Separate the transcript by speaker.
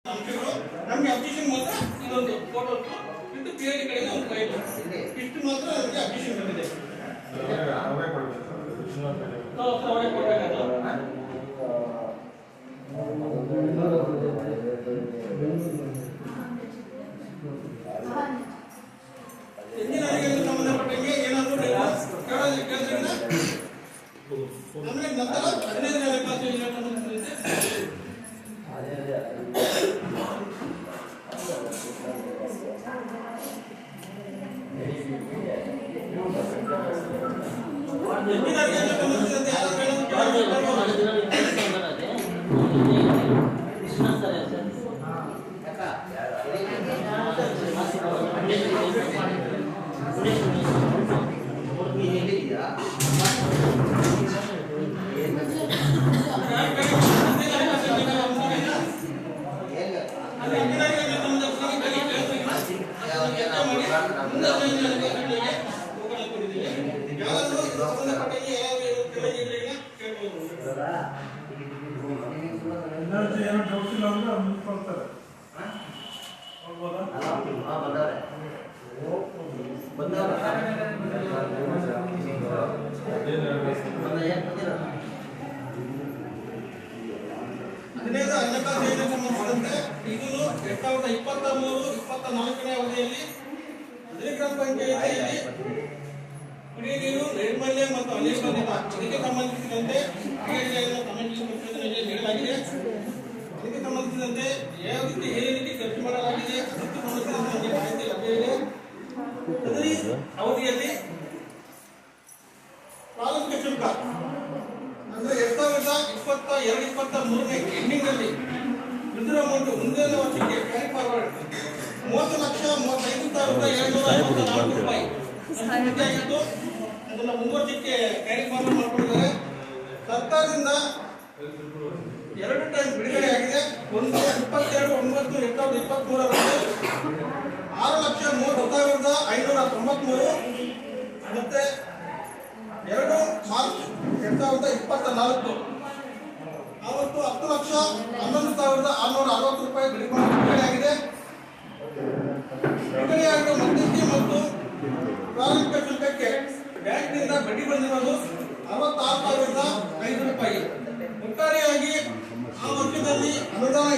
Speaker 1: ನಮಗೆ ಅಬ್ಜೆಕ್ಷನ್ ಮಾತ್ರ ಇದೊಂದು ಫೋಟೋ ಇದು ಪಿಎಡಿ ಕಡೆಗೆ ಒಂದು ಫೈಲ್ ಇಷ್ಟು ಮಾತ್ರ ನಮಗೆ ಅಬ್ಜೆಕ್ಷನ್ ಬಂದಿದೆ. ಅವರೇ ಕೊಡಬೇಕಾದ ಇಂಜಿನಿಯರಿಂಗ್ ಸಂಬಂಧಪಟ್ಟಂಗೆ ಏನಾದರೂ ಕೇಳಿದ್ರೆ ಆಮೇಲೆ ನಂತರ 15ನೇ ಕ್ಲಾಸ್ ಸಂಬಂಧಿಸಿದಂತೆ ಇದು 2023-24ನೇ ಅವಧಿಯಲ್ಲಿ ಗ್ರಾಮ ಪಂಚಾಯಿತಿಯಲ್ಲಿ ಕುಡಿಯ ನೀರು ನೈರ್ಮಲ್ಯ ಮತ್ತು ಅನಿರ್ಬಂಧಿತ ಇದಕ್ಕೆ ಸಂಬಂಧಿಸಿದಂತೆ ನೀಡಲಾಗಿದೆ. ಇದಕ್ಕೆ ಸಂಬಂಧಿಸಿದಂತೆ ಯಾವ ರೀತಿ ಏನೇ ಖರ್ಚು ಮಾಡಲಾಗಿದೆ ಅದಕ್ಕೆ ಸಂಬಂಧಿಸಿದಂತೆ ಮಾಹಿತಿ ಲಭ್ಯವಿದೆ. ಈ ಅವಧಿಯಲ್ಲಿ ಪ್ರಾರಂಭಿಕ ಶುಲ್ಕ ಅಂದ್ರೆ 2022-23ನೇ ಎಂಡಿಂಗ್ ಅಲ್ಲಿ ವಿಡ್ರಾ ಅಮೌಂಟ್ ಮುಂದಿನ ವರ್ಷಕ್ಕೆ ಕ್ಯಾರಿ ಫಾರ್ವರ್ಡ್ 30,35,754 ರೂಪಾಯಿ ಆಗಿತ್ತು. ಅದನ್ನು ಮುಂದುವರ್ಷಕ್ಕೆ ಕ್ಯಾರಿ ಫಾರ್ವರ್ಡ್ ಮಾಡಿಕೊಂಡಿದ್ದಾರೆ. ಸರ್ಕಾರದಿಂದ 2 ಟೈಮ್ ಬಿಡುಗಡೆ ಆಗಿದೆ. ಒಂದು 22/9/2023 6,30,9,593 ಮತ್ತೆ 2 ಮಾರ್ಚ್ 2024 ಅವತ್ತು 10,11,660 ರೂಪಾಯಿ ಬಿಡುಗಡೆ ಆಗಿದೆ. ಬಿಡುಗಡೆಯಾಗಿರುವ ಮಧ್ಯಸ್ಥಿ ಮತ್ತು ಪ್ರಾರಂಭಿಕ ಶುಲ್ಕಕ್ಕೆ ಬ್ಯಾಂಕ್ನಿಂದ ಬಡ್ಡಿ ಬಂದಿರೋದು 66,500 ರೂಪಾಯಿ. ಒಟ್ಟಾರೆಯಾಗಿ ಆ ವರ್ಷದಲ್ಲಿ ಅನುದಾನ